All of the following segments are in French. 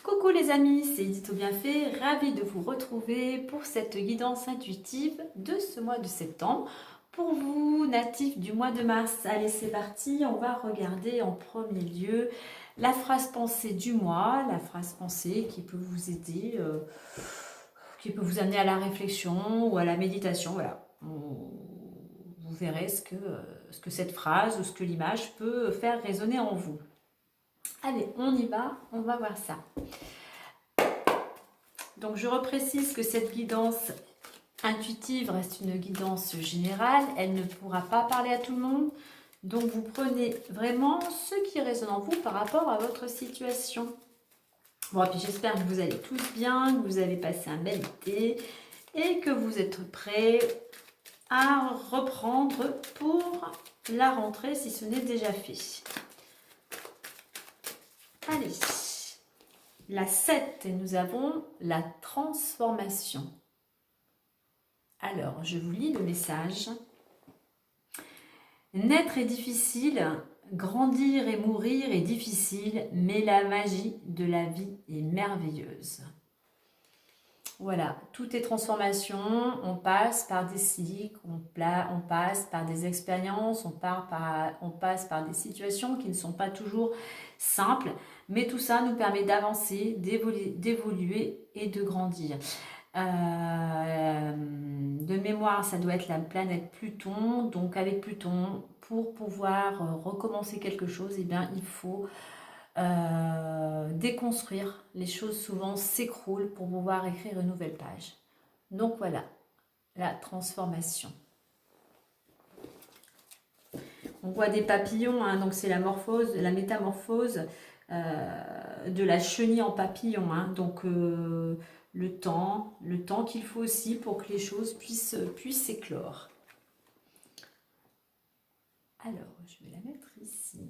Coucou les amis, c'est Edith au Bienfait, ravie de vous retrouver pour cette guidance intuitive de ce mois de septembre. Pour vous, natifs du mois de mars, allez c'est parti, on va regarder en premier lieu la phrase pensée du mois, la phrase pensée qui peut vous aider, qui peut vous amener à la réflexion ou à la méditation, voilà. Vous verrez ce que cette phrase ou ce que l'image peut faire résonner en vous. Allez, on y va, on va voir ça. Donc je reprécise que cette guidance intuitive reste une guidance générale, elle ne pourra pas parler à tout le monde. Donc vous prenez vraiment ce qui résonne en vous par rapport à votre situation. Bon, et puis j'espère que vous allez tous bien, que vous avez passé un bel été et que vous êtes prêts à reprendre pour la rentrée si ce n'est déjà fait. Allez, la 7, et nous avons la transformation. Alors, je vous lis le message. Naître est difficile, grandir et mourir est difficile, mais la magie de la vie est merveilleuse. Voilà, tout est transformation, on passe par des cycles, on passe par des expériences, on passe par des situations qui ne sont pas toujours simples, mais tout ça nous permet d'avancer, d'évoluer et de grandir. De mémoire, ça doit être la planète Pluton, donc avec Pluton, pour pouvoir recommencer quelque chose, eh bien, il faut déconstruire. Les choses souvent s'écroulent pour pouvoir écrire une nouvelle page. Donc voilà, la transformation. On voit des papillons, hein, donc c'est la morphose, la métamorphose de la chenille en papillon. Hein, donc le temps qu'il faut aussi pour que les choses puissent s'éclore. Alors, je vais la mettre ici.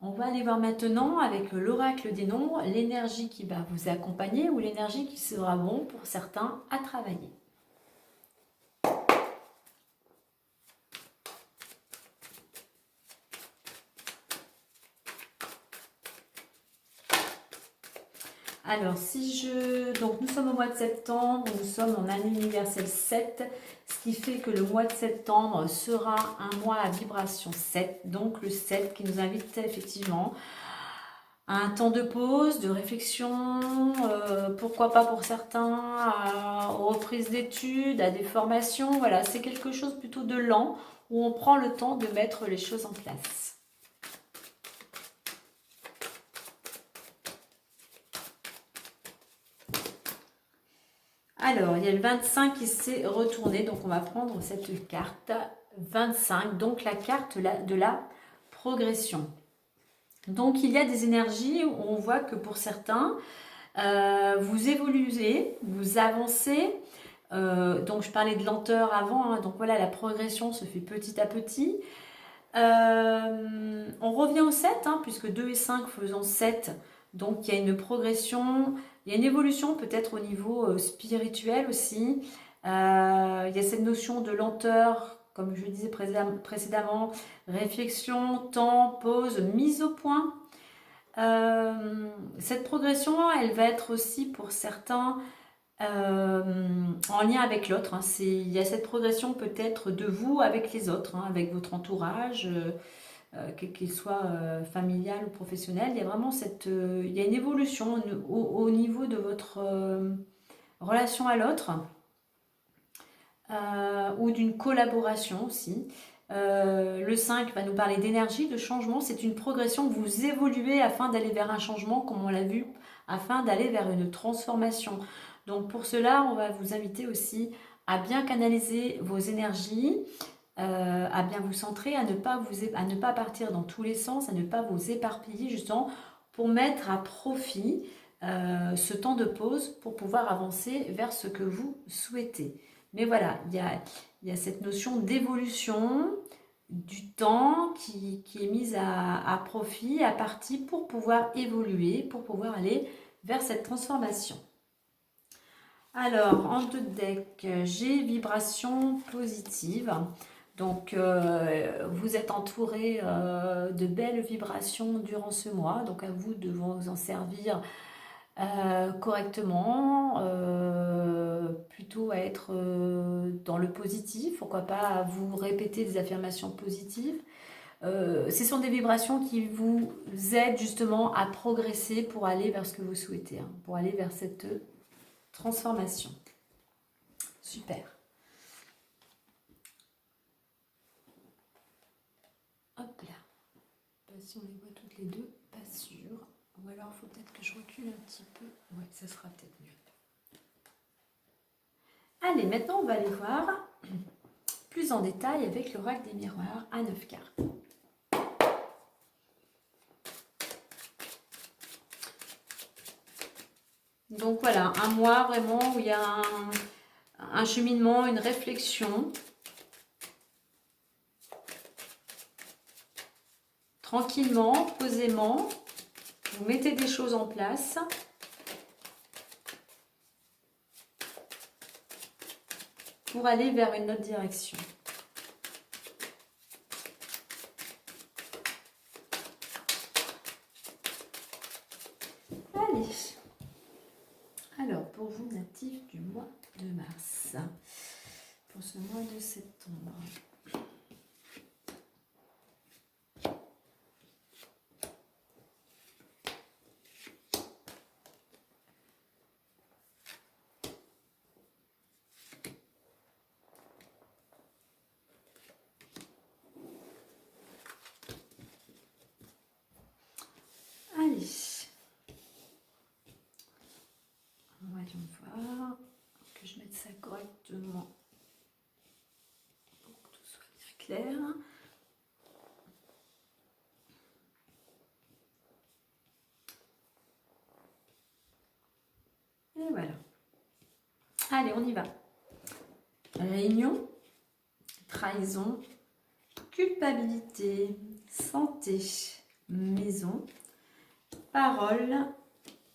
On va aller voir maintenant avec l'oracle des nombres, l'énergie qui va vous accompagner ou l'énergie qui sera bon pour certains à travailler. Alors, donc nous sommes au mois de septembre, nous sommes en année universelle 7, ce qui fait que le mois de septembre sera un mois à vibration 7, donc le 7 qui nous invite effectivement à un temps de pause, de réflexion, pourquoi pas pour certains, aux reprises d'études, à des formations, voilà, c'est quelque chose plutôt de lent, où on prend le temps de mettre les choses en place. Alors, il y a le 25 qui s'est retourné, donc on va prendre cette carte 25, donc la carte de la progression. Donc, il y a des énergies où on voit que pour certains, vous évoluez, vous avancez. Donc, je parlais de lenteur avant, hein, donc voilà, la progression se fait petit à petit. On revient au 7, hein, puisque 2 et 5 faisant 7, donc il y a une progression, il y a une évolution peut-être au niveau spirituel aussi. Il y a cette notion de lenteur, comme je le disais précédemment, réflexion, temps, pause, mise au point. Cette progression, elle va être aussi pour certains en lien avec l'autre. Hein. Il y a cette progression peut-être de vous avec les autres, hein, avec votre entourage. Qu'il soit familial ou professionnel, il y a vraiment il y a une évolution au niveau de votre relation à l'autre ou d'une collaboration aussi. Le 5 va nous parler d'énergie, de changement, c'est une progression, vous évoluez afin d'aller vers un changement, comme on l'a vu, afin d'aller vers une transformation. Donc pour cela, on va vous inviter aussi à bien canaliser vos énergies, à bien vous centrer, à ne pas partir dans tous les sens, à ne pas vous éparpiller justement pour mettre à profit ce temps de pause pour pouvoir avancer vers ce que vous souhaitez. Mais voilà, il y a cette notion d'évolution, du temps qui est mise à profit, à partie pour pouvoir évoluer, pour pouvoir aller vers cette transformation. Alors, en deux decks, j'ai vibration positive. Donc, vous êtes entouré de belles vibrations durant ce mois. Donc, à vous de vous en servir correctement, plutôt à être dans le positif. Pourquoi pas à vous répéter des affirmations positives. Ce sont des vibrations qui vous aident justement à progresser pour aller vers ce que vous souhaitez, hein, pour aller vers cette transformation. Super. Hop là. Si on les voit toutes les deux, pas sûr. Ou alors il faut peut-être que je recule un petit peu. Ouais, ça sera peut-être mieux. Allez, maintenant on va aller voir plus en détail avec l'oracle des miroirs à 9 cartes. Donc voilà, un mois vraiment où il y a un cheminement, une réflexion. Tranquillement, posément, vous mettez des choses en place. Pour aller vers une autre direction. Allez. Alors, pour vous, natifs du mois de mars, pour ce mois de septembre. Allez. Voyons voir que je mette ça correctement pour que tout soit bien clair. Et voilà. Allez, on y va. Réunion, trahison, culpabilité, santé, maison, parole,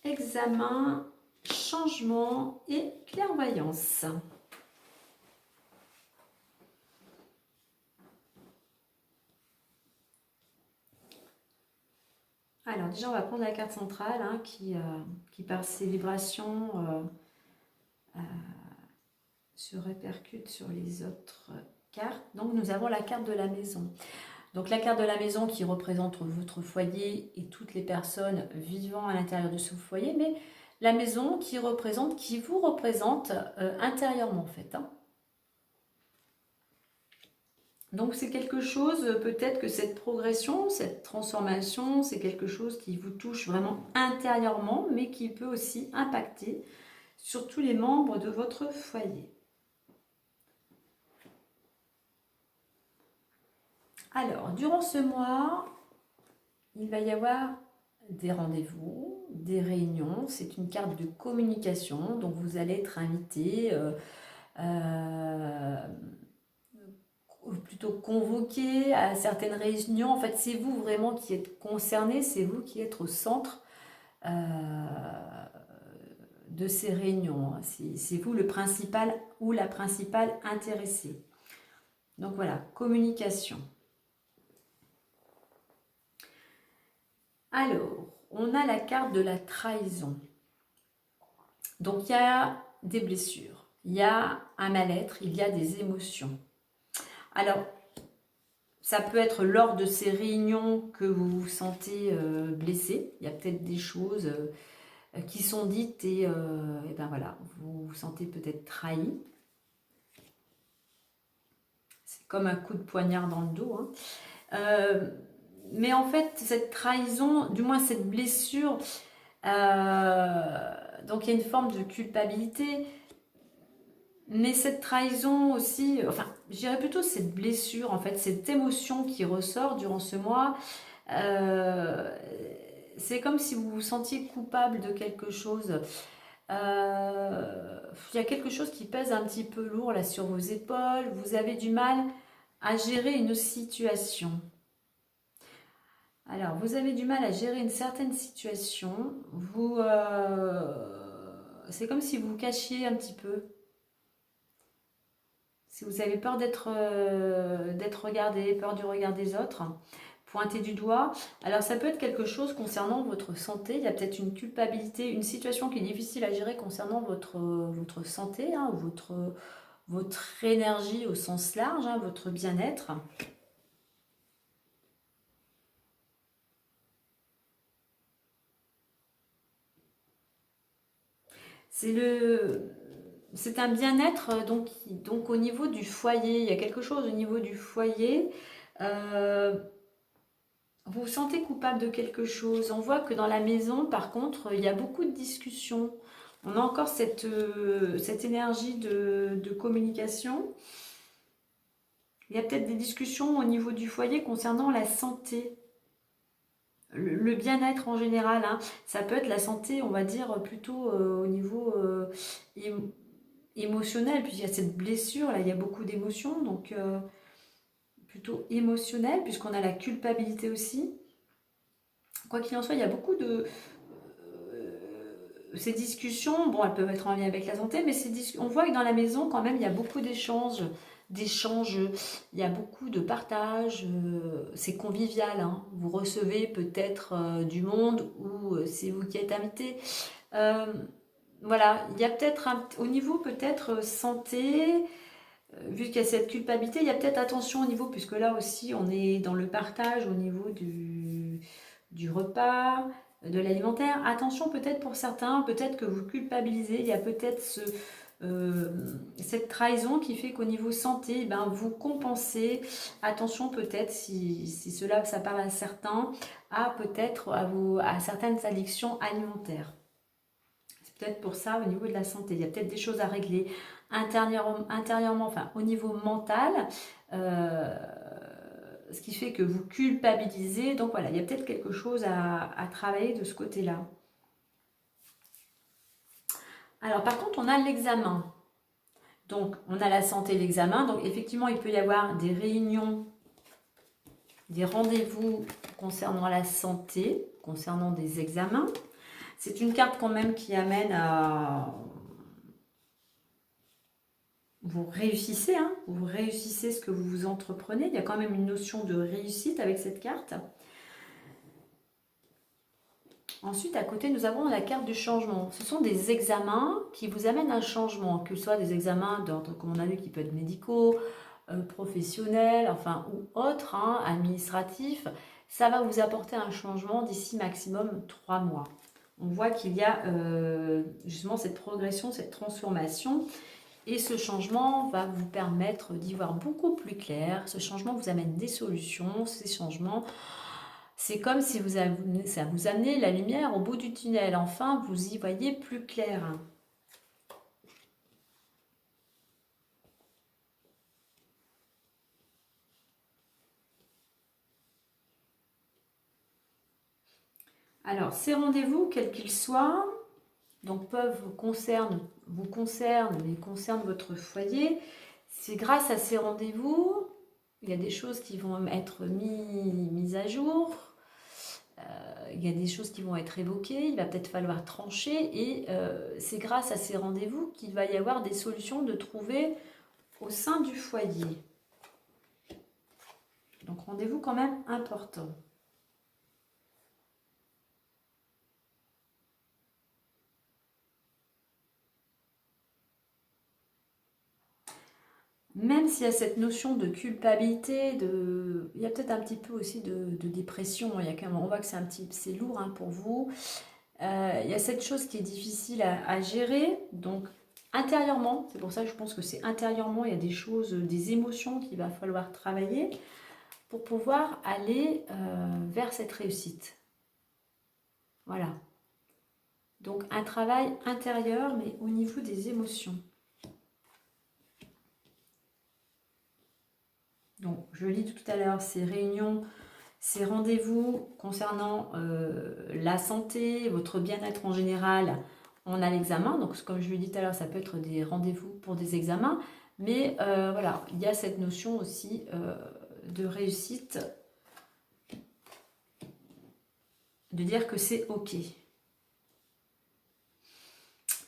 examen, changement et clairvoyance. Alors déjà, on va prendre la carte centrale hein, qui par ses vibrations se répercute sur les autres cartes. Donc nous avons la carte de la maison. Donc la carte de la maison qui représente votre foyer et toutes les personnes vivant à l'intérieur de ce foyer, mais la maison qui vous représente intérieurement en fait. Hein. Donc c'est quelque chose, peut-être que cette progression, cette transformation, c'est quelque chose qui vous touche vraiment intérieurement, mais qui peut aussi impacter sur tous les membres de votre foyer. Alors, durant ce mois, il va y avoir des rendez-vous, des réunions. C'est une carte de communication, donc vous allez être invité, plutôt convoqué à certaines réunions. En fait, c'est vous vraiment qui êtes concerné, c'est vous qui êtes au centre de ces réunions. C'est vous le principal ou la principale intéressée. Donc voilà, communication. Alors, on a la carte de la trahison. Donc, il y a des blessures, il y a un mal-être, il y a des émotions. Alors, ça peut être lors de ces réunions que vous vous sentez blessé. Il y a peut-être des choses qui sont dites et ben voilà, vous vous sentez peut-être trahi. C'est comme un coup de poignard dans le dos. Hein. Mais en fait, cette trahison, du moins cette blessure, donc il y a une forme de culpabilité, mais cette trahison aussi, enfin, je dirais plutôt cette blessure, en fait, cette émotion qui ressort durant ce mois, c'est comme si vous vous sentiez coupable de quelque chose. Il y a quelque chose qui pèse un petit peu lourd là sur vos épaules, vous avez du mal à gérer une situation. Alors, vous avez du mal à gérer une certaine situation. C'est comme si vous vous cachiez un petit peu. Si vous avez peur d'être regardé, peur du regard des autres, pointé du doigt. Alors ça peut être quelque chose concernant votre santé. Il y a peut-être une culpabilité, une situation qui est difficile à gérer concernant votre santé, hein, votre énergie au sens large, hein, votre bien-être. C'est un bien-être donc au niveau du foyer. Il y a quelque chose au niveau du foyer. Euh, Vous vous sentez coupable de quelque chose. On voit que dans la maison, par contre, il y a beaucoup de discussions. On a encore cette énergie de communication. Il y a peut-être des discussions au niveau du foyer concernant la santé, le bien-être en général, hein. Ça peut être la santé, on va dire, plutôt au niveau émotionnel, puisqu'il y a cette blessure, là, il y a beaucoup d'émotions, donc plutôt émotionnel, puisqu'on a la culpabilité aussi. Quoi qu'il en soit, il y a beaucoup de... ces discussions, bon, elles peuvent être en lien avec la santé, mais on voit que dans la maison, quand même, il y a beaucoup d'échanges, il y a beaucoup de partage, c'est convivial, hein. Vous recevez peut-être du monde ou c'est vous qui êtes invité. Euh, voilà, il y a peut-être au niveau peut-être santé, vu qu'il y a cette culpabilité, il y a peut-être attention au niveau, puisque là aussi on est dans le partage au niveau du repas, de l'alimentaire. Attention peut-être pour certains, peut-être que vous culpabilisez, il y a peut-être cette trahison qui fait qu'au niveau santé, eh ben, vous compensez. Attention peut-être, si cela ça parle à certains, peut-être à certaines addictions alimentaires. C'est peut-être pour ça au niveau de la santé. Il y a peut-être des choses à régler intérieurement, enfin au niveau mental. Euh, Ce qui fait que vous culpabilisez. Donc voilà, il y a peut-être quelque chose à travailler de ce côté-là. Alors par contre, on a l'examen. Donc on a la santé, l'examen. Donc effectivement, il peut y avoir des réunions, des rendez-vous concernant la santé, concernant des examens. C'est une carte quand même qui amène à... Vous réussissez, hein, vous réussissez ce que vous entreprenez. Il y a quand même une notion de réussite avec cette carte. Ensuite, à côté, nous avons la carte du changement. Ce sont des examens qui vous amènent un changement, que ce soit des examens d'ordre, comme on a vu, qui peuvent être médicaux, professionnels, enfin, ou autres, hein, administratifs. Ça va vous apporter un changement d'ici maximum 3 mois. On voit qu'il y a justement cette progression, cette transformation. Et ce changement va vous permettre d'y voir beaucoup plus clair. Ce changement vous amène des solutions. Ces changements, c'est comme si ça vous amenait la lumière au bout du tunnel. Enfin, vous y voyez plus clair. Alors, ces rendez-vous, quels qu'ils soient, donc vous concernent, mais concernent votre foyer. C'est grâce à ces rendez-vous, il y a des choses qui vont être mises à jour. Il y a des choses qui vont être évoquées, il va peut-être falloir trancher et c'est grâce à ces rendez-vous qu'il va y avoir des solutions de trouver au sein du foyer. Donc rendez-vous quand même important. Même s'il y a cette notion de culpabilité, il y a peut-être un petit peu aussi de dépression. Il y a quand même, on voit que c'est lourd, hein, pour vous. Il y a cette chose qui est difficile à gérer. Donc intérieurement, c'est pour ça que je pense que c'est intérieurement, il y a des choses, des émotions qu'il va falloir travailler pour pouvoir aller vers cette réussite. Voilà. Donc un travail intérieur, mais au niveau des émotions. Donc je lis tout à l'heure ces réunions, ces rendez-vous concernant la santé, votre bien-être en général. On a l'examen, donc comme je l'ai dit tout à l'heure, ça peut être des rendez-vous pour des examens, Mais voilà, il y a cette notion aussi de réussite, de dire que c'est OK.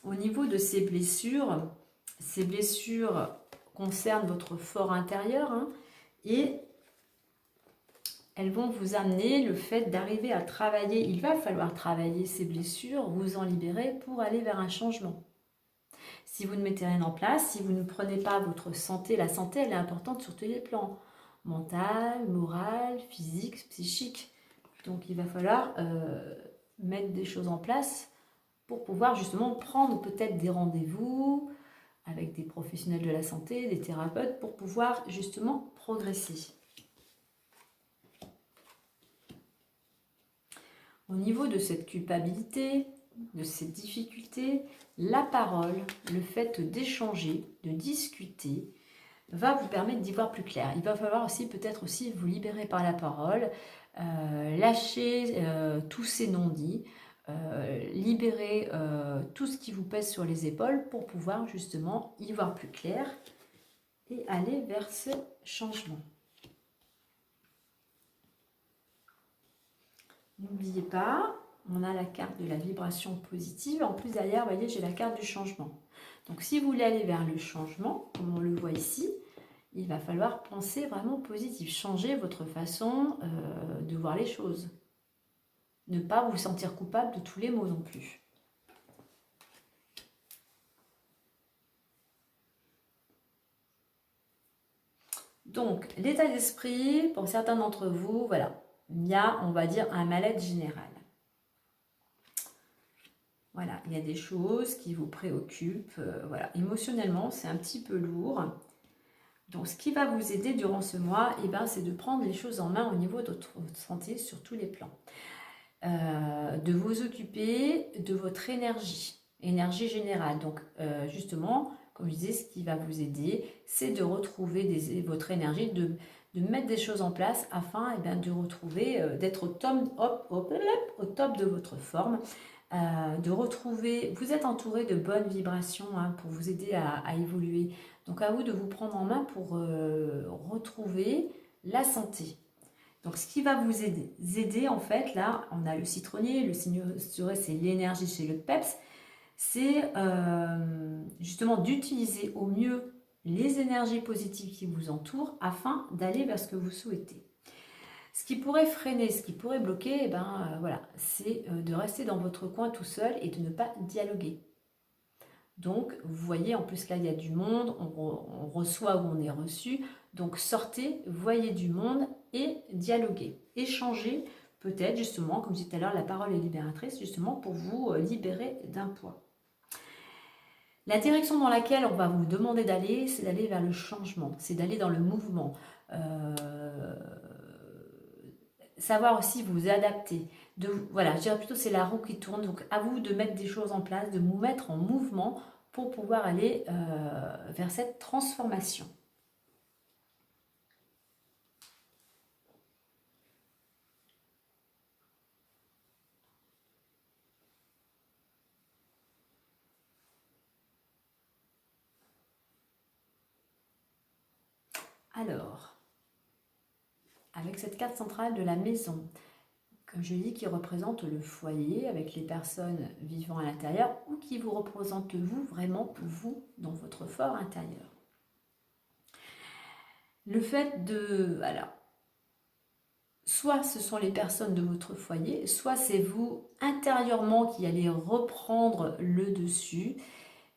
Au niveau de ces blessures concernent votre fort intérieur, hein, et elles vont vous amener le fait d'arriver à travailler. Il va falloir travailler ces blessures, vous en libérer pour aller vers un changement. Si vous ne mettez rien en place, si vous ne prenez pas votre santé, la santé elle est importante sur tous les plans, mental, moral, physique, psychique. Donc il va falloir mettre des choses en place pour pouvoir justement prendre peut-être des rendez-vous avec des professionnels de la santé, des thérapeutes, pour pouvoir justement progresser. Au niveau de cette culpabilité, de ces difficultés, la parole, le fait d'échanger, de discuter, va vous permettre d'y voir plus clair. Il va falloir aussi peut-être aussi vous libérer par la parole, lâcher tous ces non-dits, libérer tout ce qui vous pèse sur les épaules pour pouvoir justement y voir plus clair et aller vers ce changement. N'oubliez pas, on a la carte de la vibration positive. En plus, derrière, vous voyez, j'ai la carte du changement. Donc, si vous voulez aller vers le changement, comme on le voit ici, il va falloir penser vraiment positif. Changer votre façon de voir les choses. Ne pas vous sentir coupable de tous les maux non plus. Donc, l'état d'esprit, pour certains d'entre vous, voilà, il y a, on va dire, un mal-être général. Voilà, il y a des choses qui vous préoccupent. Voilà, émotionnellement, c'est un petit peu lourd. Donc, ce qui va vous aider durant ce mois, eh ben, c'est de prendre les choses en main au niveau de votre santé sur tous les plans. De vous occuper de votre énergie générale. Donc, justement, comme je disais, ce qui va vous aider, c'est de retrouver votre énergie, de mettre des choses en place afin de retrouver, d'être au top de votre forme. De retrouver, vous êtes entouré de bonnes vibrations pour vous aider à évoluer. Donc à vous de vous prendre en main pour retrouver la santé. Donc ce qui va vous aider en fait, là on a le citronnier, le signet c'est l'énergie chez le PEPS, c'est justement d'utiliser au mieux les énergies positives qui vous entourent afin d'aller vers ce que vous souhaitez. Ce qui pourrait freiner, ce qui pourrait bloquer, voilà, c'est de rester dans votre coin tout seul et de ne pas dialoguer. Donc, vous voyez, en plus là, il y a du monde, on reçoit ou on est reçu. Donc, sortez, voyez du monde et dialoguez. Échangez, peut-être, justement, comme je disais tout à l'heure, la parole est libératrice, justement, pour vous libérer d'un poids. La direction dans laquelle on va vous demander d'aller, c'est d'aller vers le changement, c'est d'aller dans le mouvement. Savoir aussi vous adapter. Voilà, je dirais plutôt c'est la roue qui tourne. Donc à vous de mettre des choses en place, de vous mettre en mouvement pour pouvoir aller vers cette transformation. Alors, avec cette carte centrale de la maison, comme je dis, qui représente le foyer avec les personnes vivant à l'intérieur ou qui vous représente vous, vraiment vous, dans votre fort intérieur. Le fait de... Alors, soit ce sont les personnes de votre foyer, soit c'est vous intérieurement qui allez reprendre le dessus.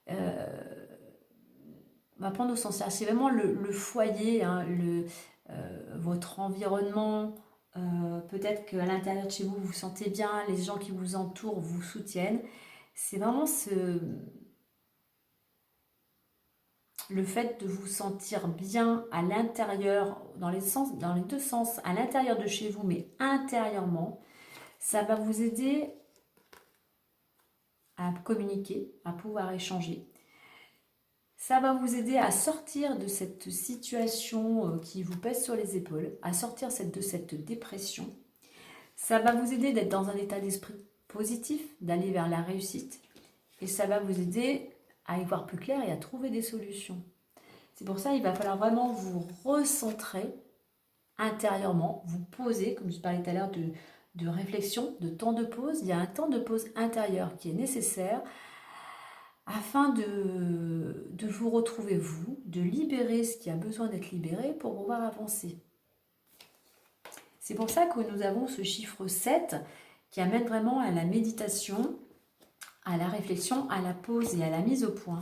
On va prendre au sens large, c'est vraiment le foyer, hein, votre environnement. Peut-être qu'à l'intérieur de chez vous, vous vous sentez bien, les gens qui vous entourent vous soutiennent. C'est vraiment le fait de vous sentir bien à l'intérieur, dans les deux sens, à l'intérieur de chez vous, mais intérieurement, ça va vous aider à communiquer, à pouvoir échanger. Ça va vous aider à sortir de cette situation qui vous pèse sur les épaules, à sortir de cette dépression. Ça va vous aider d'être dans un état d'esprit positif, d'aller vers la réussite. Et ça va vous aider à y voir plus clair et à trouver des solutions. C'est pour ça qu'il va falloir vraiment vous recentrer intérieurement, vous poser, comme je parlais tout à l'heure de réflexion, de temps de pause. Il y a un temps de pause intérieur qui est nécessaire afin de vous retrouver vous, de libérer ce qui a besoin d'être libéré pour pouvoir avancer. C'est pour ça que nous avons ce chiffre 7 qui amène vraiment à la méditation, à la réflexion, à la pause et à la mise au point.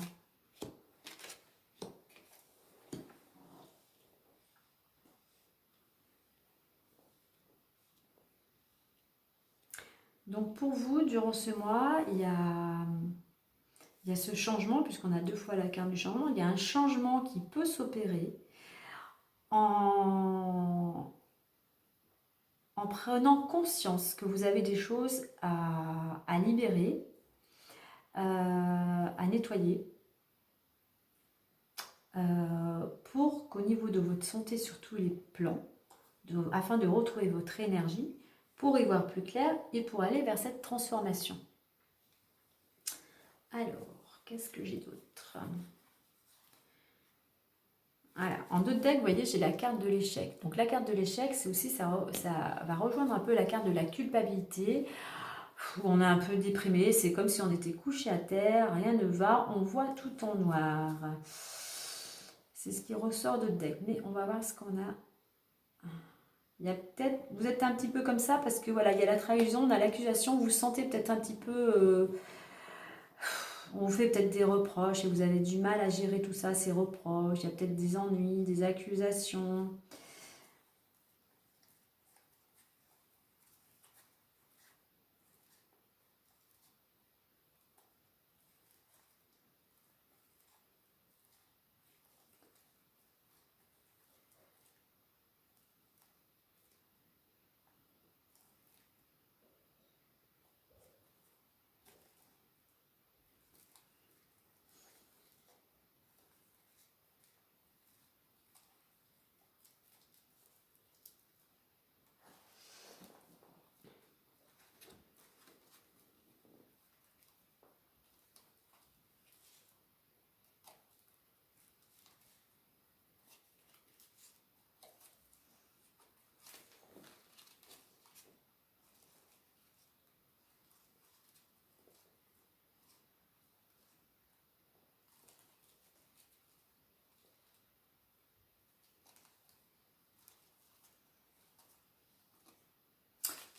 Donc pour vous, durant ce mois, il y a ce changement, puisqu'on a 2 fois la carte du changement, il y a un changement qui peut s'opérer en prenant conscience que vous avez des choses à libérer, à nettoyer, pour qu'au niveau de votre santé sur tous les plans, afin de retrouver votre énergie, pour y voir plus clair et pour aller vers cette transformation. Alors, qu'est-ce que j'ai d'autre? Voilà, en d'autres decks, vous voyez, j'ai la carte de l'échec. Donc la carte de l'échec, c'est aussi, ça va rejoindre un peu la carte de la culpabilité, où on est un peu déprimé, c'est comme si on était couché à terre, rien ne va, on voit tout en noir. C'est ce qui ressort de deck, mais on va voir ce qu'on a. Il y a peut-être, vous êtes un petit peu comme ça parce que voilà, il y a la trahison, on a l'accusation, vous vous sentez peut-être un petit peu, on vous fait peut-être des reproches et vous avez du mal à gérer tout ça, ces reproches, il y a peut-être des ennuis, des accusations.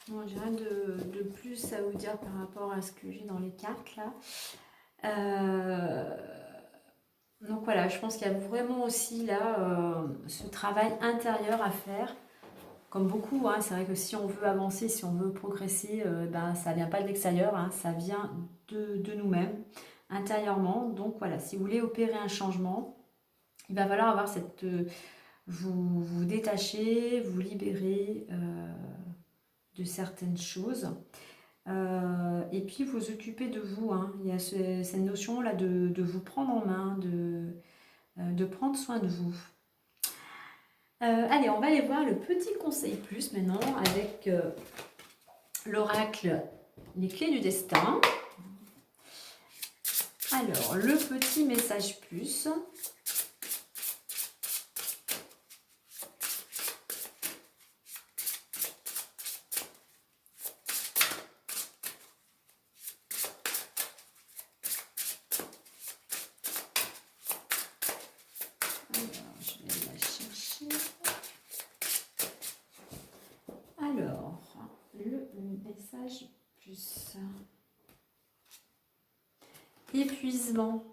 Bon, j'ai rien de plus à vous dire par rapport à ce que j'ai dans les cartes là. Donc voilà, je pense qu'il y a vraiment aussi là ce travail intérieur à faire. Comme beaucoup, hein, c'est vrai que si on veut avancer, si on veut progresser, ben, ça ne vient pas de l'extérieur, hein, ça vient de nous-mêmes, intérieurement. Donc voilà, si vous voulez opérer un changement, il va falloir avoir cette... vous détacher, vous libérer de certaines choses. Et puis vous occuper de vous. Hein. Il y a cette notion-là de vous prendre en main, de prendre soin de vous. Allez, on va aller voir le petit conseil plus maintenant avec l'oracle Les Clés du Destin. Alors, le petit message plus. Alors, le message plus. Épuisement.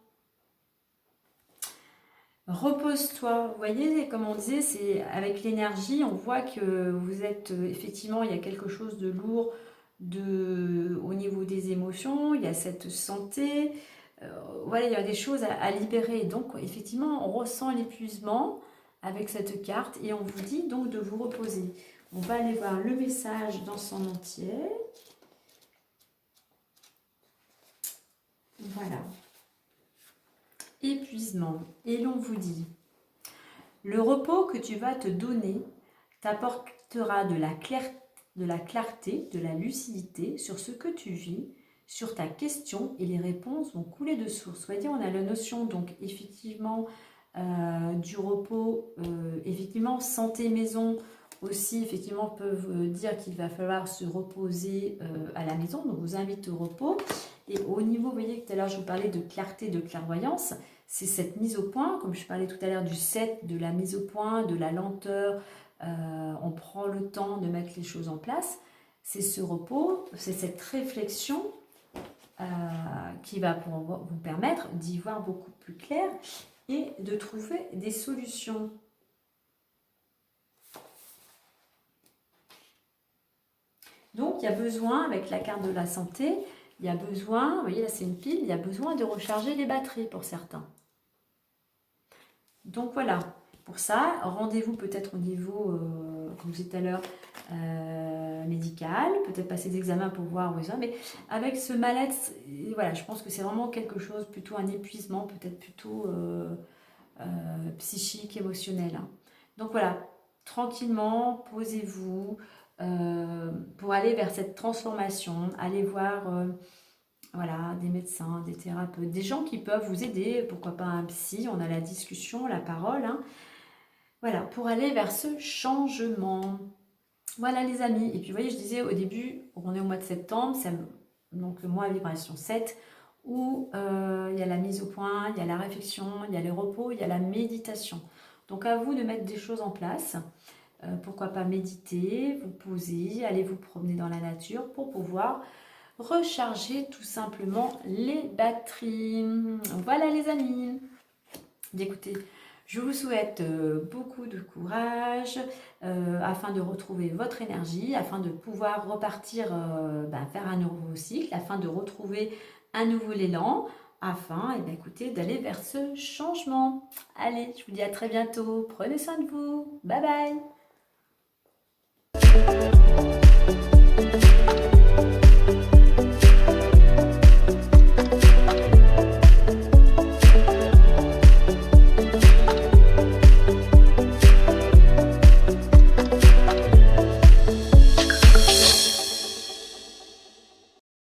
Repose-toi. Vous voyez, comme on disait, c'est avec l'énergie, on voit que vous êtes, effectivement, il y a quelque chose de lourd au niveau des émotions, il y a cette santé, voilà, il y a des choses à libérer. Donc, effectivement, on ressent l'épuisement avec cette carte et on vous dit donc de vous reposer. On va aller voir le message dans son entier. Voilà. Épuisement. Et l'on vous dit, le repos que tu vas te donner t'apportera de la clarté, de la lucidité sur ce que tu vis, sur ta question et les réponses vont couler de source. Vous voyez, on a la notion donc effectivement du repos, effectivement, santé maison aussi, effectivement, peuvent dire qu'il va falloir se reposer à la maison, donc vous invite au repos. Et au niveau, vous voyez que tout à l'heure je vous parlais de clarté, de clairvoyance, c'est cette mise au point, comme je parlais tout à l'heure du 7, de la mise au point, de la lenteur, on prend le temps de mettre les choses en place. C'est ce repos, c'est cette réflexion qui va vous permettre d'y voir beaucoup plus clair et de trouver des solutions. Donc, il y a besoin, avec la carte de la santé, il y a besoin, vous voyez là c'est une pile, il y a besoin de recharger les batteries pour certains. Donc voilà, pour ça, rendez-vous peut-être au niveau, comme je disais tout à l'heure, médical, peut-être passer des examens pour voir où ils sont, mais avec ce mal-être, voilà, je pense que c'est vraiment quelque chose, plutôt un épuisement, peut-être plutôt psychique, émotionnel. Hein. Donc voilà, tranquillement, posez-vous pour aller vers cette transformation, allez voir voilà, des médecins, des thérapeutes, des gens qui peuvent vous aider, pourquoi pas un psy, on a la discussion, la parole, hein. Voilà, pour aller vers ce changement. Voilà les amis, et puis vous voyez, je disais au début, on est au mois de septembre, donc le mois vibration 7, où il y a la mise au point, il y a la réflexion, il y a le repos, il y a la méditation. Donc à vous de mettre des choses en place, pourquoi pas méditer, vous poser, aller vous promener dans la nature pour pouvoir recharger tout simplement les batteries. Voilà les amis. Écoutez, je vous souhaite beaucoup de courage afin de retrouver votre énergie, afin de pouvoir repartir faire un nouveau cycle, afin de retrouver un nouvel élan, afin écoutez, d'aller vers ce changement. Allez, je vous dis à très bientôt. Prenez soin de vous. Bye bye.